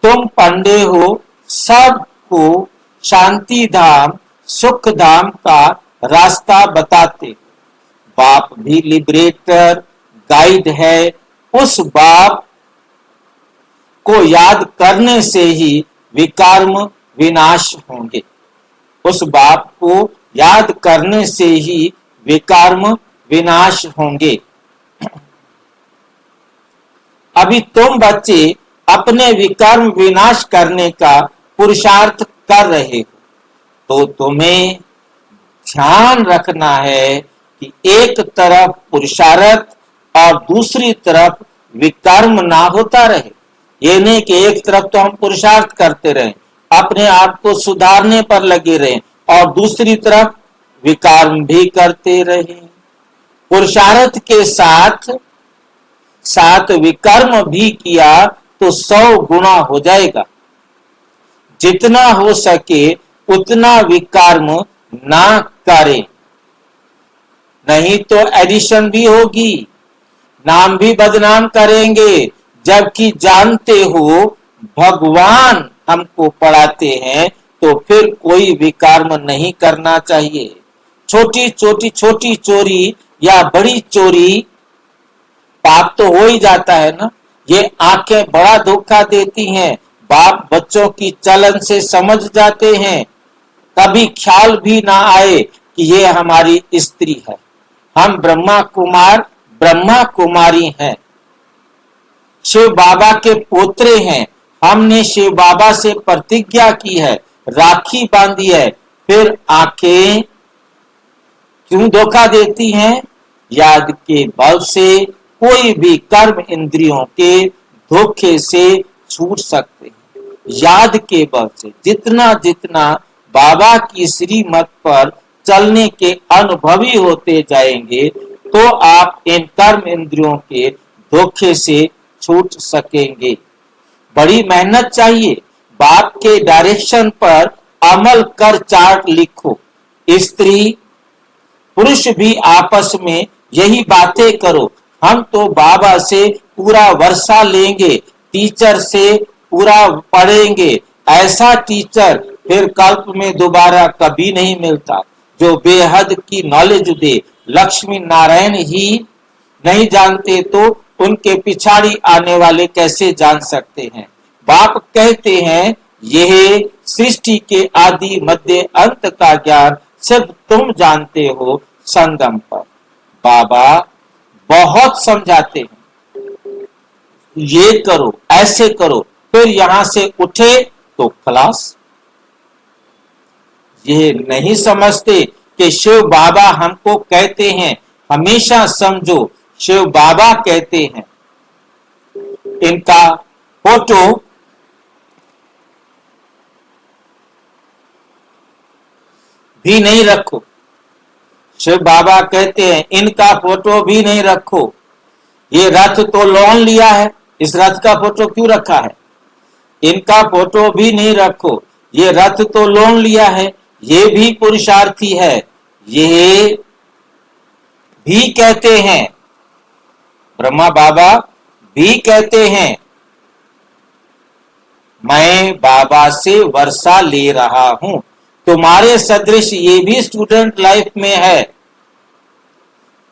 तुम पंडे हो, सबको शांति धाम सुख धाम का रास्ता बताते हो। बाप भी लिबरेटर गाइड है। उस बाप को याद करने से ही विकर्म विनाश होंगे। उस बाप को याद करने से ही विकर्म विनाश होंगे। अभी तुम बच्चे अपने विकर्म विनाश करने का पुरुषार्थ कर रहे हो, तो तुम्हें ध्यान रखना है कि एक तरफ पुरुषार्थ और दूसरी तरफ विकर्म ना होता रहे। ये नहीं कि एक तरफ तो हम पुरुषार्थ करते रहें, अपने आप को सुधारने पर लगे रहें और दूसरी तरफ विकर्म भी करते रहें। पुरुषार्थ के साथ साथ विकर्म भी किया तो 100 गुना हो जाएगा। जितना हो सके उतना विकर्म ना करें, नहीं तो एडिशन भी होगी, नाम भी बदनाम करेंगे। जबकि जानते हो भगवान हमको पढ़ाते हैं तो फिर कोई विकर्म नहीं करना चाहिए। छोटी चोरी या बड़ी चोरी पाप तो हो ही जाता है ना। ये आंखें बड़ा धोखा देती हैं। बाप बच्चों की चलन से समझ जाते हैं। कभी ख्याल भी ना आए कि ये हमारी स्त्री है, हम ब्रह्मा कुमार ब्रह्मा कुमारी हैं, शिव बाबा के पोत्रे हैं, हमने शिव बाबा से प्रतिज्ञा की है, राखी बांधी है, फिर आंखें क्यों धोखा देती हैं? याद के बल से कोई भी कर्म इंद्रियों के धोखे से छूट सकते हैं। याद के बल से जितना जितना बाबा की श्रीमत पर चलने के अनुभवी होते जाएंगे तो आप इन कर्म इंद्रियों के धोखे से छूट सकेंगे। बड़ी मेहनत चाहिए। बाप के डायरेक्शन पर अमल कर चार्ट लिखो। स्त्री पुरुष भी आपस में यही बातें करो। हम तो बाबा से पूरा वर्षा लेंगे, टीचर से पूरा पढ़ेंगे। ऐसा टीचर फिर कल्प में दोबारा कभी नहीं मिलता जो बेहद की नॉलेज दे। लक्ष्मी नारायण ही नहीं जानते तो उनके पिछाड़ी आने वाले कैसे जान सकते हैं? बाप कहते हैं यह सृष्टि के आदि मध्य अंत का ज्ञान सिर्फ तुम जानते हो संगम पर। बाबा बहुत समझाते हैं, ये करो ऐसे करो, फिर यहां से उठे तो खलास। ये नहीं समझते कि शिव बाबा हमको कहते हैं, हमेशा समझो शिव बाबा कहते हैं। इनका फोटो भी नहीं रखो। शिव बाबा कहते हैं इनका फोटो भी नहीं रखो। ये रथ तो लोन लिया है, इस रथ का फोटो क्यों रखा है? इनका फोटो भी नहीं रखो। ये रथ तो लोन लिया है, ये भी पुरुषार्थी है। ये भी कहते हैं, ब्रह्मा बाबा भी कहते हैं मैं बाबा से वर्षा ले रहा हूं। तुम्हारे सदृश ये भी स्टूडेंट लाइफ में है।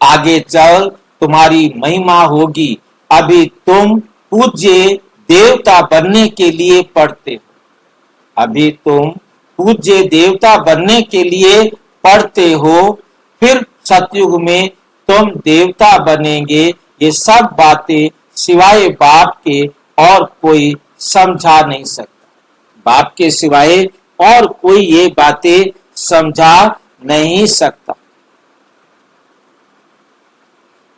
आगे चल तुम्हारी महिमा होगी। अभी तुम पूज्य देवता बनने के लिए पढ़ते हो। अभी तुम पूज्य देवता बनने के लिए पढ़ते हो, फिर सतयुग में तुम देवता बनेंगे। ये सब बातें सिवाय बाप के और कोई समझा नहीं सकता। बाप के सिवाय और कोई ये बातें समझा नहीं सकता।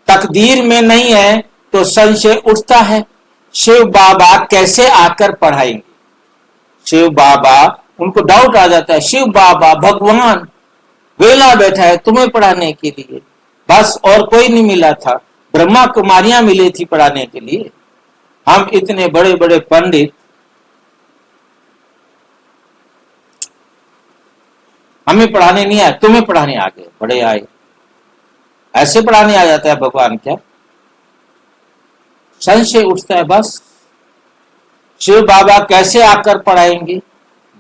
तकदीर में नहीं है तो संशय उठता है, शिव बाबा कैसे आकर पढ़ाएंगे? शिव बाबा, उनको डाउट आ जाता है, शिव बाबा भगवान वेला बैठा है तुम्हें पढ़ाने के लिए, बस और कोई नहीं मिला था। ब्रह्मा कुमारियां मिली थी पढ़ाने के लिए। हम इतने बड़े बड़े पंडित, हमें पढ़ाने नहीं आए, तुम्हें पढ़ाने आ गए, बड़े आए। ऐसे पढ़ाने आ जाता है भगवान क्या? संशय उठता है बस। शिव बाबा कैसे आकर पढ़ाएंगे?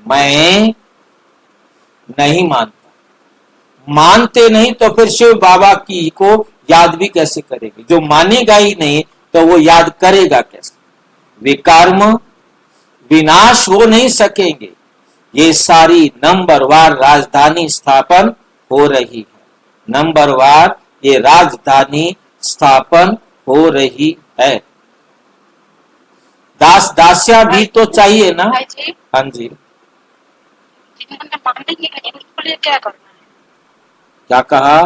मैं नहीं मानता। मानते नहीं तो फिर शिव बाबा की को याद भी कैसे करेंगे? जो मानेगा ही नहीं तो वो याद करेगा कैसे? वे कर्म विनाश हो नहीं सकेंगे। ये सारी नंबरवार राजधानी स्थापन हो रही है। नंबरवार ये राजधानी स्थापन हो रही है। दास दासियां भी तो चाहिए ना? भाई जी, हाँ जी, जिन्होंने मानेंगे नहीं उसके लिए क्या करना है? क्या कहा?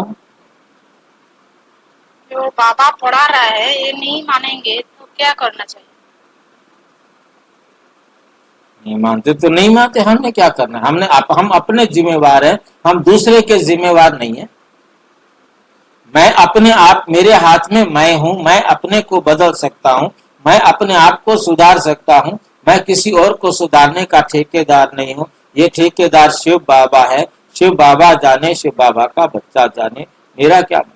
जो बाबा पढ़ा रहा है ये नहीं मानेंगे तो क्या करना चाहिए? नहीं मानते तो नहीं मानते, हमने क्या करना है? हम अपने जिम्मेवार है, हम दूसरे के जिम्मेवार नहीं है। मैं अपने आप, मेरे हाथ में मैं हूं, मैं अपने को बदल सकता हूं, मैं अपने आप को सुधार सकता हूं। मैं किसी और को सुधारने का ठेकेदार नहीं हूं। ये ठेकेदार शिव बाबा है। शिव बाबा जाने, शिव बाबा का बच्चा जाने, मेरा क्या मतलब?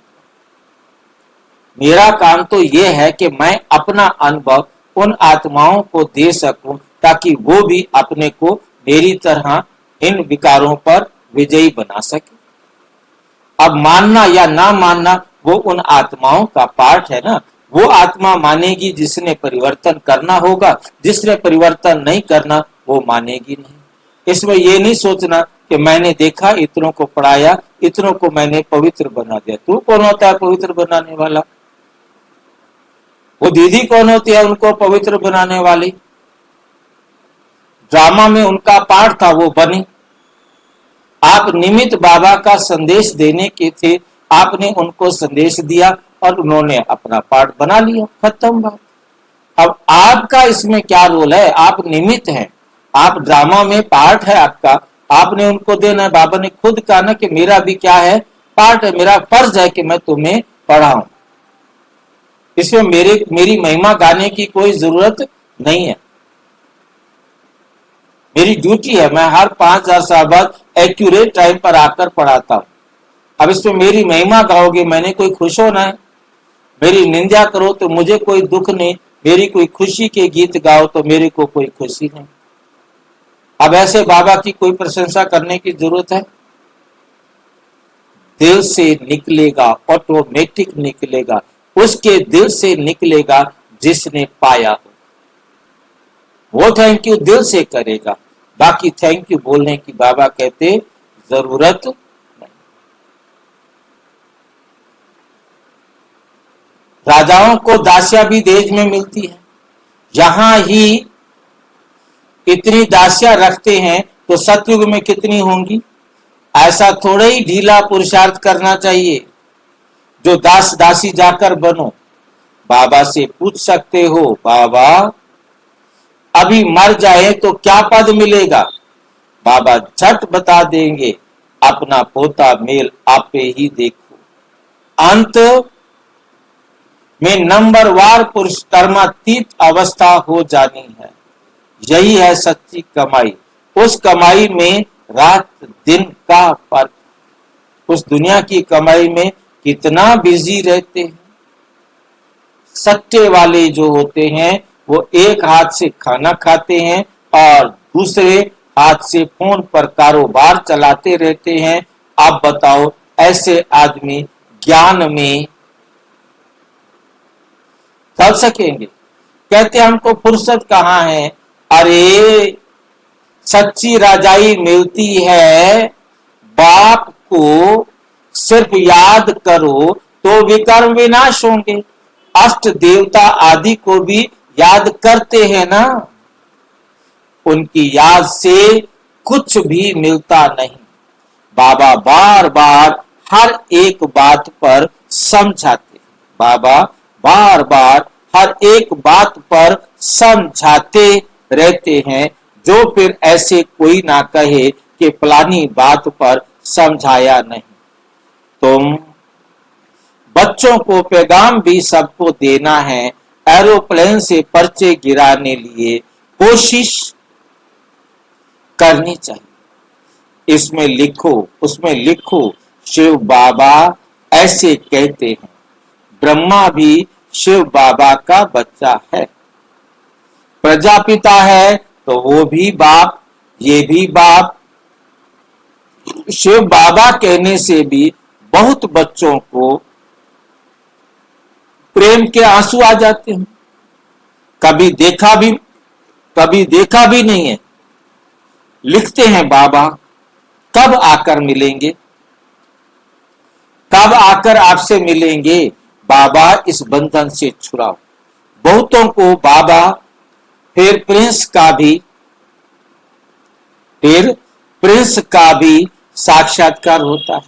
मेरा काम तो ये है कि मैं अपना अनुभव उन आत्माओं को दे सकूं ताकि वो भी अपने को मेरी तरह इन विकारों पर विजयी बना सके। अब मानना या ना मानना वो उन आत्माओं का पार्ट है ना। वो आत्मा मानेगी जिसने परिवर्तन करना होगा, जिसने परिवर्तन नहीं करना वो मानेगी नहीं। इसमें ये नहीं सोचना कि मैंने देखा, इतनों को पढ़ाया, इतनों को मैंने पवित्र बना दिया। तू कौन होता है पवित्र बनाने वाला? वो दीदी कौन होती है उनको पवित्र बनाने वाली? ड्रामा में उनका पार्ट था, वो बनी। आप निमित्त बाबा का संदेश देने के थे, आपने उनको संदेश दिया और उन्होंने अपना पार्ट बना लिया, खत्म बात। अब आपका इसमें क्या रोल है? आप निमित्त हैं, आप ड्रामा में पार्ट है आपका, आपने उनको देना है। बाबा ने खुद कहा ना कि मेरा भी क्या है, पार्ट है, मेरा फर्ज है कि मैं तुम्हें पढ़ाऊं। इसमें मेरी महिमा गाने की कोई जरूरत नहीं है, मेरी ड्यूटी है, मैं हर 5000 साल बाद एक्यूरेट टाइम पर आकर पढ़ाता हूं। अब इसमें मेरी महिमा गाओगे, मैंने कोई खुश होना है? मेरी निंदा करो तो मुझे कोई दुख नहीं, मेरी कोई खुशी के गीत गाओ तो मेरे को कोई खुशी नहीं। अब ऐसे बाबा की कोई प्रशंसा करने की जरूरत है? दिल से निकलेगा, ऑटोमेटिक निकलेगा, उसके दिल से निकलेगा जिसने पाया हो, वो थैंक यू दिल से करेगा। बाकी थैंक यू बोलने की बाबा कहते जरूरत नहीं। राजाओं को दासियां भी देश में मिलती है, यहां ही इतनी दासियां रखते हैं तो सतयुग में कितनी होंगी? ऐसा थोड़ा ही ढीला पुरुषार्थ करना चाहिए जो दास दासी जाकर बनो। बाबा से पूछ सकते हो, बाबा अभी मर जाए तो क्या पद मिलेगा? बाबा झट बता देंगे, अपना पोता मेल आपे ही देखो। अंत में नंबरवार पुरुष कर्मातीत अवस्था हो जानी है। यही है सच्ची कमाई। उस कमाई में रात दिन का फर्क। उस दुनिया की कमाई में कितना बिजी रहते हैं। सट्टे वाले जो होते हैं वो एक हाथ से खाना खाते हैं और दूसरे हाथ से फोन पर कारोबार चलाते रहते हैं। आप बताओ ऐसे आदमी ज्ञान में चल सकेंगे? कहते हमको फुर्सत कहाँ है? अरे सच्ची राजाई मिलती है, बाप को सिर्फ याद करो तो विकर्म विनाश होंगे। अष्ट देवता आदि को भी याद करते हैं ना, उनकी याद से कुछ भी मिलता नहीं। बाबा बार बार हर एक बात पर समझाते, बाबा बार बार हर एक बात पर समझाते रहते हैं, जो फिर ऐसे कोई ना कहे कि फलानी बात पर समझाया नहीं। तुम बच्चों को पैगाम भी सबको देना है। एरोप्लेन से पर्चे गिराने लिए कोशिश करनी चाहिए। इसमें लिखो, उसमें लिखो, शिव बाबा ऐसे कहते हैं। ब्रह्मा भी शिव बाबा का बच्चा है। प्रजापिता है तो वो भी बाप, ये भी बाप। शिव बाबा कहने से भी बहुत बच्चों को प्रेम के आंसू आ जाते हैं। कभी देखा भी नहीं है, लिखते हैं बाबा कब आकर मिलेंगे, कब आकर आपसे मिलेंगे। बाबा इस बंधन से छुड़ाओ। बहुतों को बाबा फिर प्रिंस का भी साक्षात्कार होता है।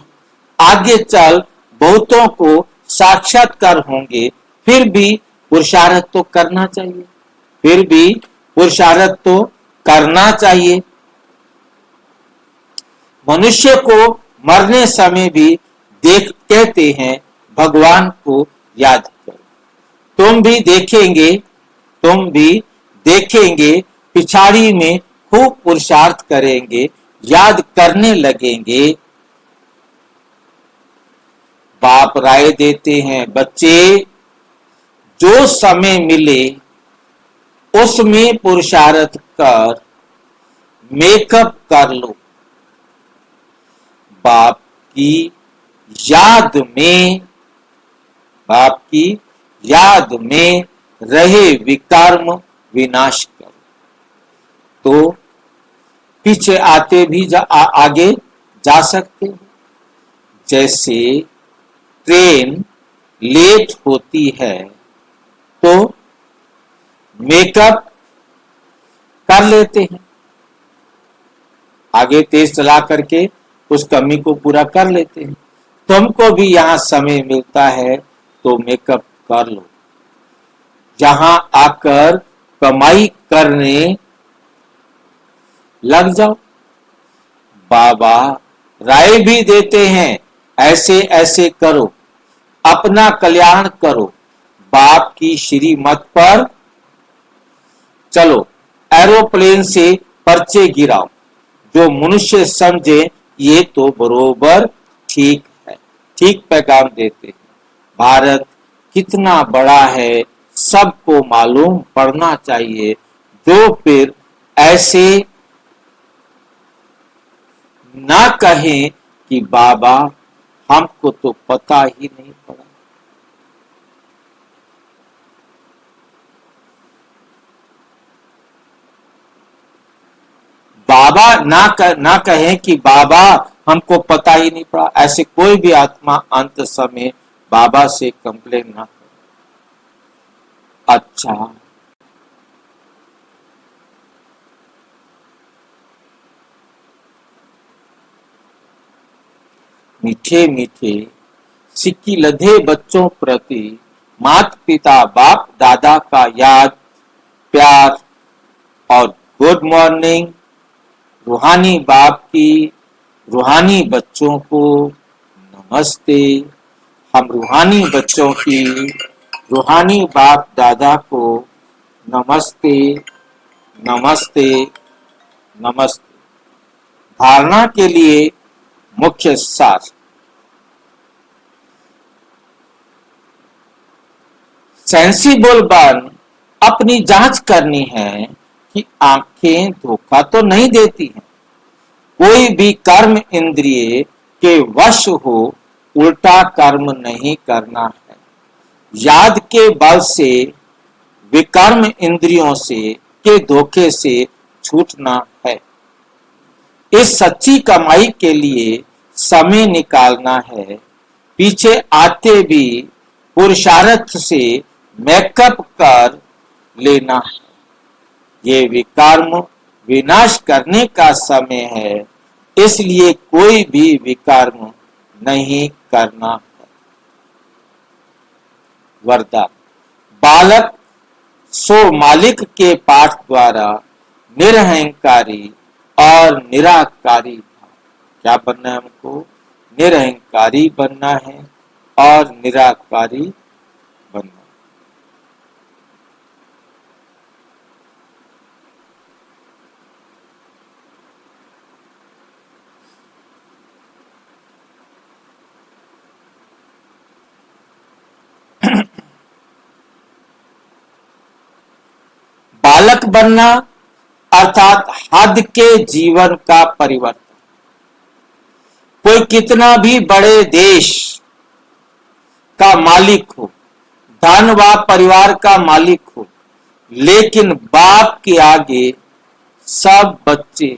आगे चल बहुतों को साक्षात्कार होंगे, फिर भी पुरुषार्थ तो करना चाहिए, फिर भी पुरुषार्थ तो करना चाहिए। मनुष्य को मरने समय भी कहते हैं भगवान को याद करो। तुम भी देखेंगे पिछाड़ी में खूब पुरुषार्थ करेंगे, याद करने लगेंगे। बाप राय देते हैं, बच्चे जो समय मिले उसमें पुरुषार्थ कर मेकअप कर लो। बाप की याद में रहे विकर्म विनाश करो। तो पीछे आते भी आगे जा सकते हो। जैसे ट्रेन लेट होती है तो मेकअप कर लेते हैं, आगे तेज चला करके उस कमी को पूरा कर लेते हैं। तुमको भी यहां समय मिलता है तो मेकअप कर लो, यहां आकर कमाई करने लग जाओ। बाबा राय भी देते हैं, ऐसे ऐसे करो, अपना कल्याण करो, बाप की श्रीमत पर चलो, एरोप्लेन से पर्चे गिराओ, जो मनुष्य समझे ये तो बरोबर ठीक है। ठीक पैगाम देते हैं। भारत कितना बड़ा है सबको मालूम पड़ना चाहिए, जो फिर ऐसे ना कहें कि बाबा हमको तो पता ही नहीं पड़ा। बाबा ना कहें कि बाबा हमको पता ही नहीं पड़ा। ऐसे कोई भी आत्मा अंत समय बाबा से कंप्लेन ना करे। अच्छा, मीठे मीठे सिक्की लधे बच्चों प्रति माता पिता बाप दादा का याद प्यार और गुड मॉर्निंग। रूहानी बाप की रूहानी बच्चों को नमस्ते। हम रूहानी बच्चों की रूहानी बाप दादा को नमस्ते नमस्ते नमस्ते। धारणा के लिए मुख्य सार। सेंसिबल बन अपनी जांच करनी है कि आंखें धोखा तो नहीं देती हैं। कोई भी कर्म इंद्रिय के वश हो उल्टा कर्म नहीं करना है। याद के बल से विकर्म इंद्रियों से के धोखे से छूटना है। इस सच्ची कमाई के लिए समय निकालना है। पीछे आते भी पुरुषार्थ से मेकअप कर लेना है। ये विकर्म विनाश करने का समय है, इसलिए कोई भी विकर्म नहीं करना है। वरदान। बालक सो मालिक के पाठ द्वारा निरहंकारी और निराकारी था। क्या बनना है हमको? निरहंकारी बनना है और निराकारी बनना। बालक बनना अर्थात हद के जीवन का परिवर्तन। कोई कितना भी बड़े देश का मालिक हो, धन व परिवार का मालिक हो, लेकिन बाप के आगे सब बच्चे।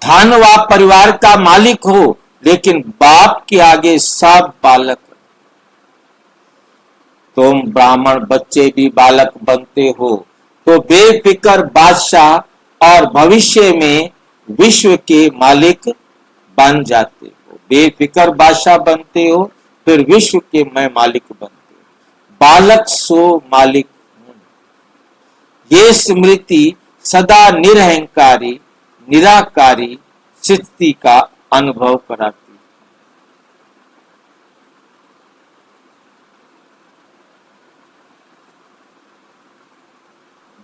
धन व परिवार का मालिक हो, लेकिन बाप के आगे सब बालक। तुम ब्राह्मण बच्चे भी बालक बनते हो तो बेफिक्र बादशाह और भविष्य में विश्व के मालिक बन जाते हो। बेफिक्र बादशाह बनते हो, फिर विश्व के मैं मालिक बनते हो। बालक सो मालिक हूं। ये स्मृति सदा निरहंकारी निराकारी स्थिति का अनुभव कराती।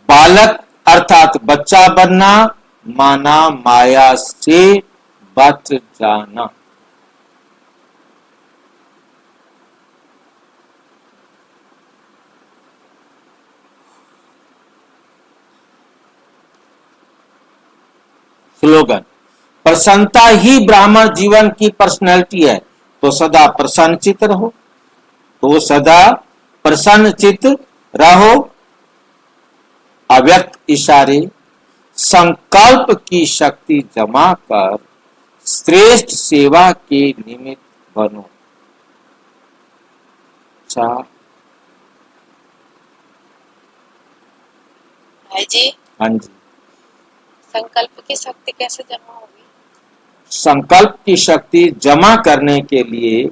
बालक अर्थात बच्चा बनना माना माया से बच जाना। स्लोगन। प्रसन्नता ही ब्राह्मण जीवन की पर्सनैलिटी है, तो सदा प्रसन्नचित रहो, तो सदा प्रसन्नचित रहो। अव्यक्त इशारे संकल्प की शक्ति जमा कर श्रेष्ठ सेवा के निमित्त बनो। भाई जी, हाँ जी, संकल्प की शक्ति कैसे जमा होगी? संकल्प की शक्ति जमा करने के लिए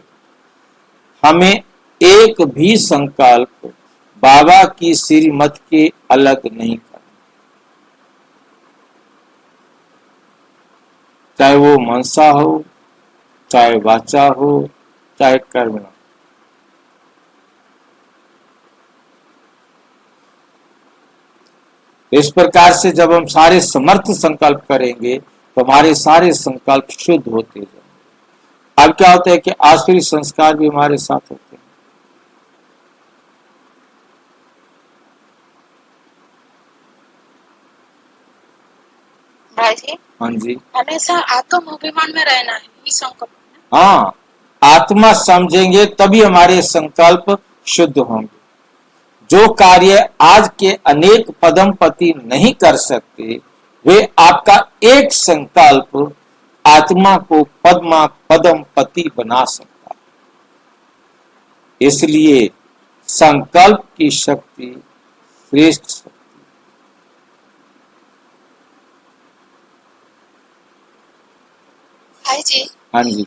हमें एक भी संकल्प बाबा की श्रीमत के अलग नहीं करना, चाहे वो मनसा हो, चाहे वाचा हो, चाहे कर्म हो। इस प्रकार से जब हम सारे समर्थ संकल्प करेंगे तो हमारे सारे संकल्प शुद्ध होते जाएंगे। अब क्या होता है कि आसुरी संस्कार भी हमारे साथ होते हैं। भाई जी, हाँ जी, हमेशा आत्म अभिमान में रहना है, ये संकल्प है। हाँ, आत्मा समझेंगे तभी हमारे संकल्प शुद्ध होंगे। जो कार्य आज के अनेक पदमपति नहीं कर सकते, वे आपका एक संकल्प आत्मा को पदमपति बना सकता है। इसलिए संकल्प की शक्ति श्रेष्ठ शक्ति। भाई जी, हाँ जी,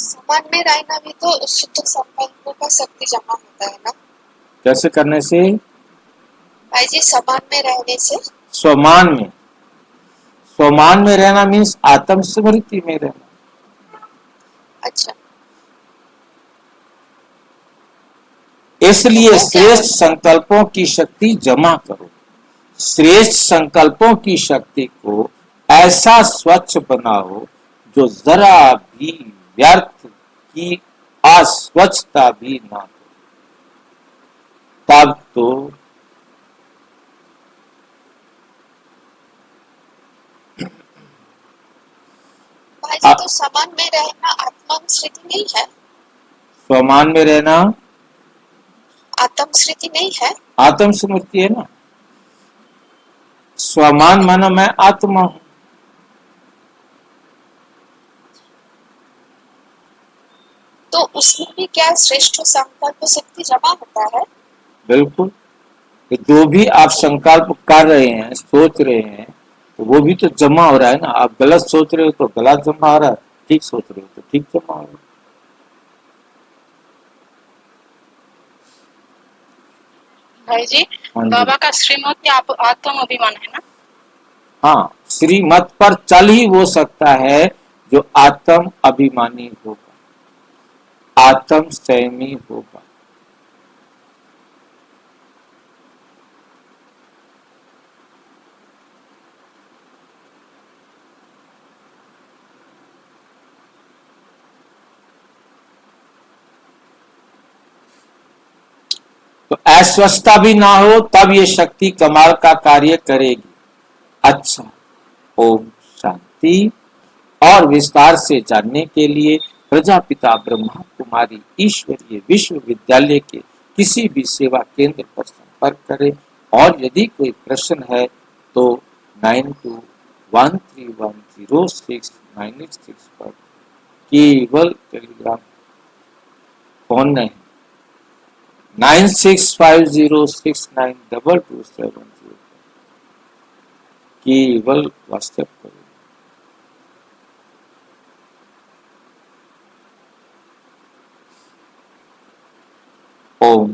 समान में रहना भी तो शुद्ध संकल्प का शक्ति जमा होता है ना? कैसे करने से? भाई जी, समान में रहने से। स्वमान में, स्वमान में रहना मीन्स आत्म स्मृति में रहना। अच्छा, इसलिए श्रेष्ठ संकल्पों की शक्ति जमा करो। श्रेष्ठ संकल्पों की शक्ति को ऐसा स्वच्छ बनाओ जो जरा भी व्यर्थ की अस्वच्छता भी ना हो। तब तो भाई जी, तो समान में रहना आत्म स्मृति नहीं है? स्वमान में रहना आत्म स्मृति नहीं है? आत्म स्मृति है ना। स्वमान माना मैं आत्मा हूं। तो उसमें भी क्या श्रेष्ठ संकल्प शक्ति जमा होता है? बिल्कुल, जो भी आप संकल्प कर रहे हैं, सोच रहे हैं, तो वो भी तो जमा हो रहा है ना। आप गलत सोच रहे हो तो गलत जमा हो रहा है, ठीक सोच रहे हो तो ठीक जमा हो रहा है। भाई जी, हाँ जी, बाबा का श्रीमत की आत्म अभिमान है ना? हाँ, श्रीमत पर चल ही वो सकता है जो आत्म अभिमानी होगा, आत्म संयमी होगा। तो अस्वस्थता भी ना हो तब ये शक्ति कमाल का कार्य करेगी। अच्छा, ओम शांति। और विस्तार से जानने के लिए प्रजापिता ब्रह्मा कुमारी ईश्वरीय विश्वविद्यालय के किसी भी सेवा केंद्र पर संपर्क करें। और यदि कोई प्रश्न है तो 9213106986 पर केवल टेलीग्राम फोन नहीं 9650692270 केवल व्हाट्सएप करें। ओम